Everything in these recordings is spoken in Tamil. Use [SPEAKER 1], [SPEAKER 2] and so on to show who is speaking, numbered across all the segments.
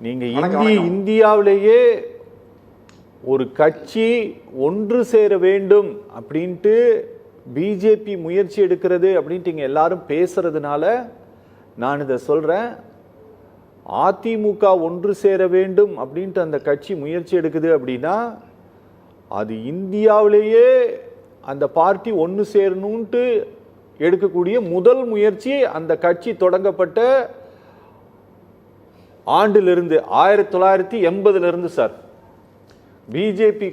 [SPEAKER 1] நீங்க இந்தியாவிலேயே ஒரு கட்சி ஒன்று சேர வேண்டும் அப்படின்ட்டு பிஜேபி முயற்சி எடுக்கிறது அப்படின்ட்டு இங்க எல்லாரும் பேசுறதுனால நான் இதை சொல்றேன். அதிமுக ஒன்று சேர வேண்டும் அப்படின்ட்டு அந்த கட்சி முயற்சி எடுக்குது அப்படின்னா அது இந்தியாவிலேயே அந்த பார்ட்டி ஒன்று சேரணும்ட்டு எடுக்கக்கூடிய முதல் முயற்சி அந்த கட்சி தொடங்கப்பட்ட ஆண்டிலிருந்து 1980 சார். பிஜேபி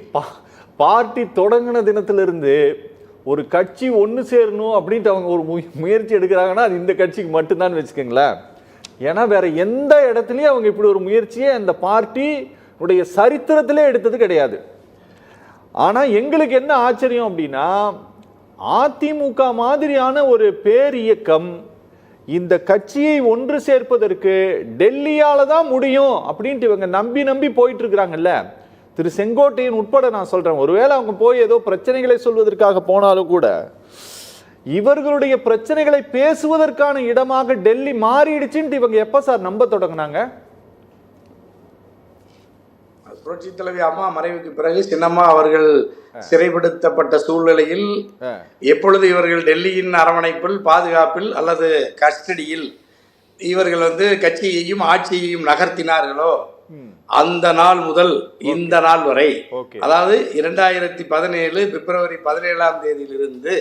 [SPEAKER 1] பார்ட்டி தொடங்கின தினத்திலிருந்து ஒரு கட்சி ஒன்று சேரணும் அப்படின்ட்டு அவங்க ஒரு முயற்சி எடுக்கிறாங்கன்னா அது இந்த கட்சிக்கு மட்டும்தான் வச்சுக்கோங்களேன். ஏன்னா வேற எந்த இடத்துலையும் அவங்க இப்படி ஒரு முயற்சியை அந்த பார்ட்டி உடைய சரித்திரத்திலே எடுத்தது கிடையாது. ஆனா எங்களுக்கு என்ன ஆச்சரியம் அப்படின்னா அதிமுக மாதிரியான ஒரு பேர் இயக்கம் இந்த கட்சியை ஒன்று சேர்ப்பதற்கு டெல்லியால தான் முடியும் அப்படின்ட்டு இவங்க நம்பி போயிட்டு இருக்கிறாங்கல்ல. திரு செங்கோட்டையன் உட்பட நான் சொல்றேன், ஒருவேளை அவங்க போய் ஏதோ பிரச்சனைகளை சொல்வதற்காக போனாலும் கூட இவர்களுடைய பிரச்சனைகளை பேசுவதற்கான இடமாக டெல்லி மாறிடுச்சுன்னு இவங்க எப்ப சார் நம்ப தொடங்கினாங்க?
[SPEAKER 2] புரட்சி தலைவி அம்மா மறைவுக்கு பிறகு சின்னம்மா அவர்கள் சிறைப்படுத்தப்பட்ட சூழ்நிலையில் எப்பொழுது இவர்கள் டெல்லியின் அரவணைப்பில் பாதுகாப்பில் அல்லது கஸ்டடியில் இவர்கள் கட்சியையும் ஆட்சியையும் நகர்த்தினார்களோ அந்த நாள் முதல் இந்த நாள் வரை, அதாவது 2017 பிப்ரவரி 17ஆம் தேதியிலிருந்து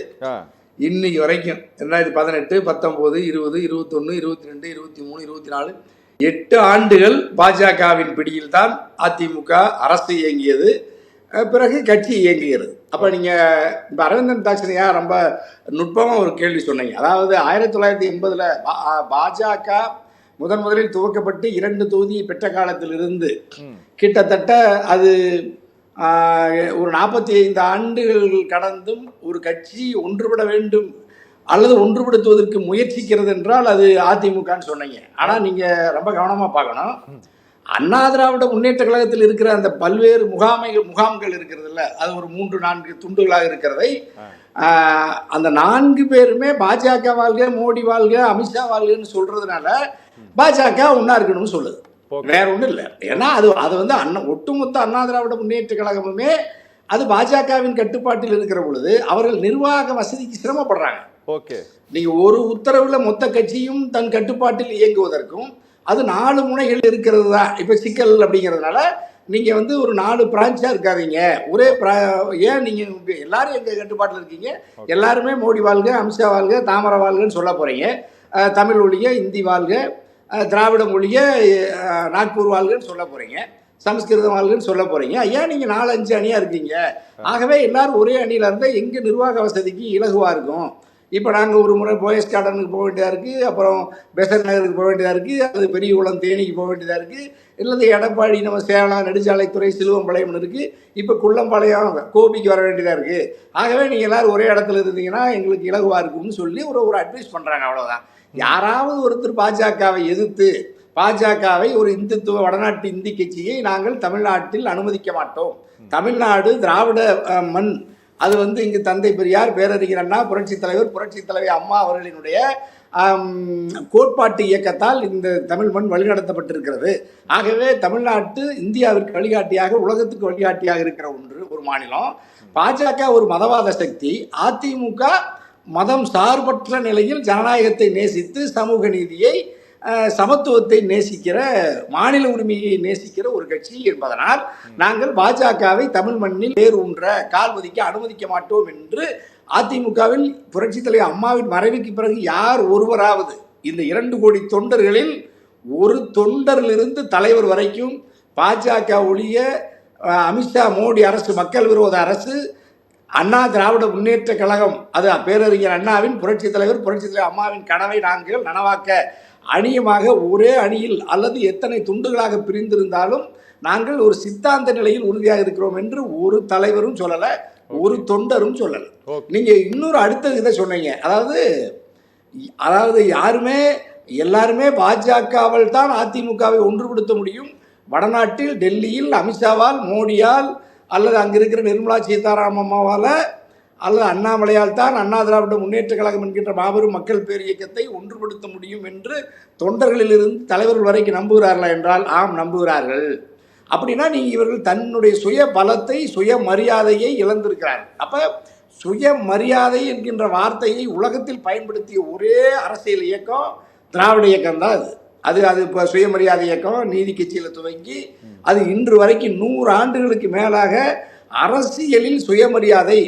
[SPEAKER 2] இன்னைக்கு வரைக்கும் 2018, 19, 20, 21, 22, 23, 24 8 ஆண்டுகள் பாஜகவின் பிடியில் தான் அதிமுக அரசு இயங்கியது. பிறகு கட்சி இயங்குகிறது. அப்போ நீங்கள் இப்போ அரவிந்தன் தாக்ஷனியா ரொம்ப நுட்பமாக ஒரு கேள்வி சொன்னீங்க. அதாவது 1980 பாஜக முதலில் துவக்கப்பட்டு 2 தொகுதியை பெற்ற காலத்திலிருந்து கிட்டத்தட்ட அது ஒரு 45 ஆண்டுகள் கடந்தும் ஒரு கட்சி ஒன்றுபட வேண்டும் அல்லது ஒன்றுபடுத்துவதற்கு முயற்சிக்கிறது என்றால் அது அதிமுகன்னு சொன்னீங்க. ஆனால் நீங்கள் ரொம்ப கவனமாக பார்க்கணும், அண்ணா திராவிட முன்னேற்ற கழகத்தில் இருக்கிற அந்த பல்வேறு முகாம்கள் இருக்கிறது இல்லை, அது ஒரு 3-4 துண்டுகளாக இருக்கிறதை அந்த 4 பேருமே பாஜக வாழ்க, மோடி வாழ்க, அமித்ஷா வாழ்கன்னு சொல்றதுனால பாஜக ஒன்னா இருக்கணும்னு சொல்லுது, வேற ஒன்றும் இல்லை. ஏன்னா அது ஒட்டுமொத்த அண்ணா திராவிட முன்னேற்ற கழகமுமே அது பாஜகவின் கட்டுப்பாட்டில் இருக்கிற பொழுது அவர்கள் நிர்வாக வசதிக்கு சிரமப்படுறாங்க. நீங்க ஒரு உத்தரவுல மொத்த கட்சியும் தன் கட்டுப்பாட்டில் இயங்குவதற்கும் அது 4 முனைகள் இருக்கிறது தான் இப்ப சிக்கல். அப்படிங்கிறதுனால நீங்க ஒரு 4 பிரான்ச்சா இருக்காதீங்க, ஒரே ஏன் நீங்க எல்லாரும் எங்க கட்டுப்பாட்டில் இருக்கீங்க, எல்லாருமே மோடி வாழ்க, அமித்ஷா வாழ்க, தாமரை வாழ்கன்னு சொல்ல போறீங்க, தமிழ் ஒழிய இந்தி வாழ்க, திராவிட மொழிய நாக்பூர் வாழ்கன்னு சொல்ல போறீங்க, சமஸ்கிருதம் வாழ்கன்னு சொல்ல போறீங்க. ஏன் நீங்க 4-5 அணியா இருக்கீங்க? ஆகவே எல்லாரும் ஒரே அணியில இருந்தா எங்க நிர்வாக வசதிக்கு இலகுவா இருக்கும். இப்போ நாங்கள் ஒரு முறை போயஸ் கார்டனுக்கு போக வேண்டியதாக இருக்குது, அப்புறம் பெசன் நகருக்கு போக வேண்டியதாக இருக்குது, அது பெரியகுளம் தேனிக்கு போக வேண்டியதாக இருக்குது, இல்லது எடப்பாடி நம்ம சேலம் நெடுஞ்சாலைத்துறை சிலுவம்பாளையம்னு இருக்குது, இப்போ குள்ளம்பாளையம் கோபிக்கு வர வேண்டியதாக இருக்குது. ஆகவே நீங்கள் எல்லோரும் ஒரே இடத்துல இருந்தீங்கன்னா எங்களுக்கு இலகுவாக இருக்கும்னு சொல்லி ஒரு அட்வைஸ் பண்ணுறாங்க, அவ்வளோதான். யாராவது ஒருத்தர் பாஜகவை எதிர்த்து பாஜகவை ஒரு இந்துத்துவ வடநாட்டு இந்தி கட்சியை நாங்கள் தமிழ்நாட்டில் அனுமதிக்க மாட்டோம், தமிழ்நாடு திராவிட மண், அது இங்கு தந்தை பெரியார், பேரறிஞர் அண்ணா, புரட்சி தலைவி அம்மா அவர்களினுடைய கோட்பாட்டு இயக்கத்தால் இந்த தமிழ் மண் வழிநடத்தப்பட்டிருக்கிறது. ஆகவே தமிழ்நாட்டு இந்தியாவிற்கு வழிகாட்டியாக, உலகத்துக்கு வழிகாட்டியாக இருக்கிற ஒரு மாநிலம். பாஜக ஒரு மதவாத சக்தி, அதிமுக மதம் சார்பற்ற நிலையில் ஜனநாயகத்தை நேசித்து சமூக நீதியை, சமத்துவத்தை நேசிக்கிற, மாநில உரிமையை நேசிக்கிற ஒரு கட்சி என்பதனால் நாங்கள் பாஜகவை தமிழ் மண்ணில் வேறு ஒன்ற கால்வதிக்க அனுமதிக்க மாட்டோம் என்று அதிமுகவில் புரட்சி தலைவர் அம்மாவின் மறைவுக்கு பிறகு யார் ஒருவராவது இந்த 2 கோடி தொண்டர்களில் ஒரு தொண்டரிலிருந்து தலைவர் வரைக்கும் பாஜக ஒழிய அமித்ஷா மோடி அரசு மக்கள் விரோத அரசு, அண்ணா திராவிட முன்னேற்ற கழகம், அது பேரறிஞர் அண்ணாவின் புரட்சி தலைவர் அம்மாவின் கனவை நாங்கள் நனவாக்க அணியமாக ஒரே அணியில் அல்லது எத்தனை துண்டுகளாக பிரிந்திருந்தாலும் நாங்கள் ஒரு சித்தாந்த நிலையில் உறுதியாக இருக்கிறோம் என்று ஒரு தலைவரும் சொல்லலை, ஒரு தொண்டரும் சொல்லலை. நீங்க இன்னொரு அடுத்த இதை சொன்னீங்க, அதாவது எல்லாருமே பாஜகவால் தான் அதிமுகவை ஒன்றுபடுத்த முடியும், வடநாட்டில் டெல்லியில் அமித்ஷாவால், மோடியால் அல்லது அங்க இருக்கிற நிர்மலா சீதாராமன் அம்மாவால் அல்லது அண்ணாமலையால் தான் அண்ணா திராவிட முன்னேற்ற கழகம் என்கின்ற மாபெரும் மக்கள் பேர் இயக்கத்தை ஒன்றுபடுத்த முடியும் என்று தொண்டர்களிலிருந்து தலைவர்கள் வரைக்கும் நம்புகிறார்களா என்றால் ஆம், நம்புகிறார்கள். அப்படின்னா நீங்க இவர்கள் தன்னுடைய சுய பலத்தை, சுய மரியாதையை இழந்திருக்கிறார்கள். அப்ப சுயமரியாதை என்கின்ற வார்த்தையை உலகத்தில் பயன்படுத்திய ஒரே அரசியல் இயக்கம் திராவிட இயக்கம் தான். அது இப்போ சுயமரியாதை இயக்கம் நீதி கட்சியில் துவங்கி அது இன்று வரைக்கும் 100 ஆண்டுகளுக்கு மேலாக அரசியலில் சுயமரியாதை,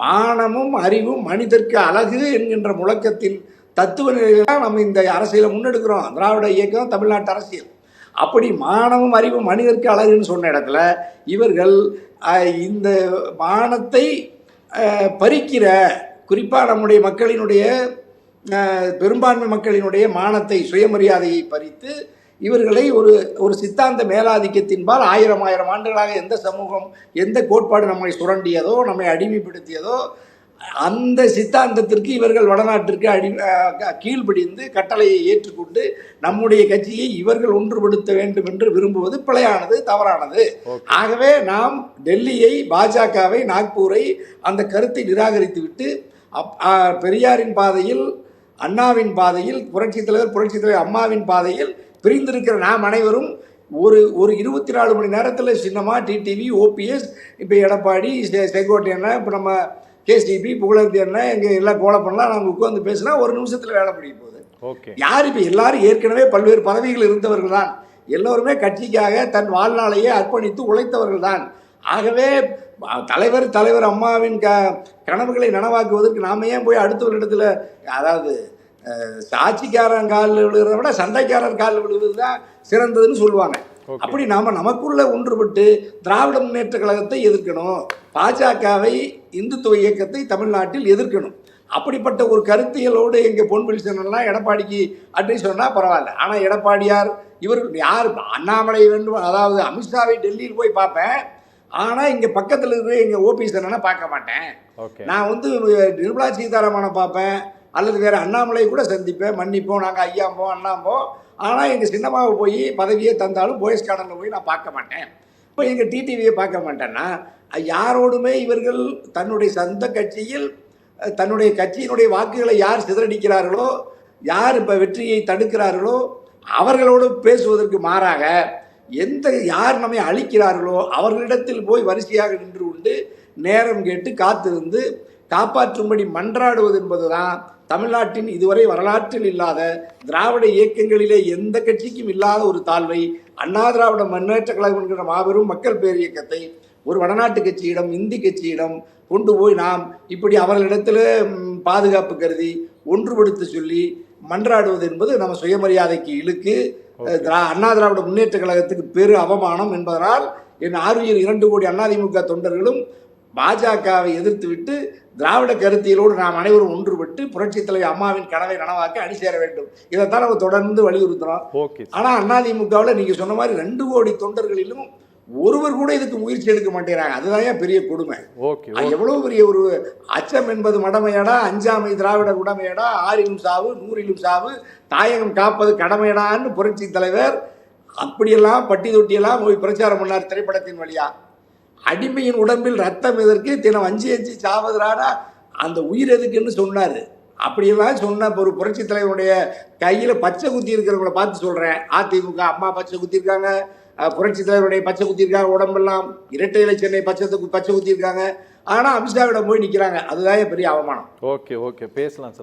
[SPEAKER 2] மானமும் அறிவும் மனிதர்க்கு அழகு என்கின்ற முழக்கத்தின் தத்துவ நிலையில்தான் நம்ம இந்த அரசியலை முன்னெடுக்கிறோம். திராவிட இயக்கம், தமிழ்நாட்டு அரசியல். அப்படி மானமும் அறிவும் மனிதர்க்கு அழகுன்னு சொன்ன இடத்துல இவர்கள் இந்த மானத்தை பறிக்கிற, குறிப்பாக நம்முடைய மக்களினுடைய பெரும்பான்மை மக்களினுடைய மானத்தை, சுயமரியாதையை பறித்து இவர்களை ஒரு சித்தாந்த மேலாதிக்கத்தின்பால் 1000 ஆண்டுகளாக எந்த சமூகம், எந்த கோட்பாடு நம்மை சுரண்டியதோ, நம்மை அடிமைப்படுத்தியதோ, அந்த சித்தாந்தத்திற்கு இவர்கள் வடநாட்டிற்கு கீழ்ப்படிந்து கட்டளையை ஏற்றுக்கொண்டு நம்முடைய கட்சியை இவர்கள் ஒன்றுபடுத்த வேண்டும் என்று விரும்புவது பிழையானது, தவறானது. ஆகவே நாம் டெல்லியை, பாஜகவை, நாக்பூரை அந்த கருத்தை நிராகரித்து விட்டு பெரியாரின் பாதையில், அண்ணாவின் பாதையில், புரட்சித் தலைவர் அம்மாவின் பாதையில் பிரிந்திருக்கிற நாம் அனைவரும் ஒரு 24 மணி நேரத்தில் சின்னமா டிடிவி, ஓபிஎஸ், இப்போ எடப்பாடி, செங்கோட்டையன், இப்போ நம்ம கேசிபி, புகழேந்தி அண்ணன், எங்கள் எல்லாம் கோலை பண்ணலாம், நாங்கள் உட்காந்து பேசினா ஒரு நிமிஷத்தில் வேலை முடிய போகுது. யார் இப்போ எல்லாரும் ஏற்கனவே பல்வேறு பதவிகள் இருந்தவர்கள் தான். எல்லோருமே கட்சிக்காக தன் வாழ்நாளையே அர்ப்பணித்து உழைத்தவர்கள் தான். ஆகவே தலைவர் அம்மாவின் கனவுகளை நனவாக்குவதற்கு நாம ஏன் போய் அடுத்தவரிடத்துல, அதாவது சாட்சிக்காரன் காலில் விழுகிறத விட சண்டைக்காரர் காலில் விழுவது தான் சிறந்ததுன்னு சொல்லுவாங்க. அப்படி நாம நமக்குள்ள ஒன்றுபட்டு திராவிட முன்னேற்ற கழகத்தை எதிர்க்கணும், பாஜகவை, இந்துத்துவ இயக்கத்தை தமிழ்நாட்டில் எதிர்க்கணும். அப்படிப்பட்ட ஒரு கருத்தியலோடு எங்கள் பொன்வில்சன்லாம் எடப்பாடிக்கு அட்வைஸ் சொன்னால் பரவாயில்ல. ஆனால் எடப்பாடியார் இவர்கள் யார், அண்ணாமலை வேண்டும், அதாவது அமித்ஷாவை டெல்லியில் போய் பார்ப்பேன், ஆனால் இங்கே பக்கத்தில் இருக்கிற எங்கள் ஓபிஎஸ் என்னன்னா பார்க்க மாட்டேன். நான் நிர்மலா சீதாராமனை பார்ப்பேன், அல்லது வேறு அண்ணாமலை கூட சந்திப்பேன், மன்னிப்போம், நாங்கள் ஐயாம்போம் அண்ணாம்போம். ஆனால் எங்கள் சின்னம்மாவை போய் பதவியை தந்தாலும் போயஸ் கார்டனில் போய் நான் பார்க்க மாட்டேன். இப்போ எங்கள் டிடிவியை பார்க்க மாட்டேன்னா யாரோடுமே இவர்கள் தன்னுடைய சொந்த கட்சியில் தன்னுடைய கட்சியினுடைய வாக்குகளை யார் சிதறடிக்கிறார்களோ, யார் இப்போ வெற்றியை தடுக்கிறார்களோ அவர்களோடு பேசுவதற்கு மாறாக யார் நம்மை அழிக்கிறார்களோ அவர்களிடத்தில் போய் வரிசையாக நின்று கொண்டு நேரம் கேட்டு காத்திருந்து காப்பாற்றும்படி மன்றாடுவது என்பதுதான் தமிழ்நாட்டின் இதுவரை வரலாற்றில் இல்லாத, திராவிட இயக்கங்களிலே எந்த கட்சிக்கும் இல்லாத ஒரு தாழ்வை அண்ணா திராவிட முன்னேற்ற கழகம் என்கிற மாபெரும் மக்கள் பேர் இயக்கத்தை ஒரு வடநாட்டு கட்சியிடம், இந்தி கட்சியிடம் கொண்டு போய் நாம் இப்படி அவர்களிடத்தில் பாதுகாப்பு கருதி ஒன்றுபடுத்த சொல்லி மன்றாடுவது என்பது நம்ம சுயமரியாதைக்கு இழுக்கு, அண்ணா திராவிட முன்னேற்ற கழகத்துக்கு பெரு அவமானம் என்பதனால் என் 2 கோடி அதிமுக தொண்டர்களும் பாஜகவை எதிர்த்து விட்டு திராவிட கருத்தியலோடு நாம் அனைவரும் ஒன்றுபட்டு புரட்சித் தலைவர் அம்மாவின் கனவை நனவாக்க அணி சேர வேண்டும். இதைத்தான் நம்ம தொடர்ந்து வலியுறுத்துறோம். ஆனால் அதிமுகவில் நீங்க சொன்ன மாதிரி 2 கோடி தொண்டர்களிலும் ஒருவர் கூட இதுக்கு முயற்சி எடுக்க மாட்டேங்கிறாங்க. அதுதான் பெரிய கொடுமை. எவ்வளவு பெரிய ஒரு அச்சம் என்பது மடமையடா, அஞ்சாமை திராவிட குடமையடா, 6லும் சாவு 100லும் சாவு, தாயகம் காப்பது கடமையடான்னு புரட்சி தலைவர் அப்படியெல்லாம் பட்டி தொட்டியெல்லாம் போய் பிரச்சாரம் பண்ணார் திரைப்படத்தின் வழியா. அடிமையின் உடம்பில் ரத்தம் எதற்கு, தினம் அஞ்சி சாவதுரானா அந்த உயிர் எதுக்குன்னு சொன்னார். அப்படியெல்லாம் சொன்ன ஒரு புரட்சி தலைவருடைய கையில் பச்சை குத்தி இருக்கிறவங்கள பார்த்து சொல்கிறேன். அதிமுக அம்மா பச்சை குத்திருக்காங்க, புரட்சி தலைவருடைய பச்சை குத்திருக்காங்க, உடம்பெல்லாம் இரட்டை இலை சென்னை பச்சை குத்திருக்காங்க. ஆனால் அமித்ஷாவிடம் போய் நிற்கிறாங்க. அதுதான் பெரிய அவமானம்.
[SPEAKER 1] ஓகே பேசலாம் சார்.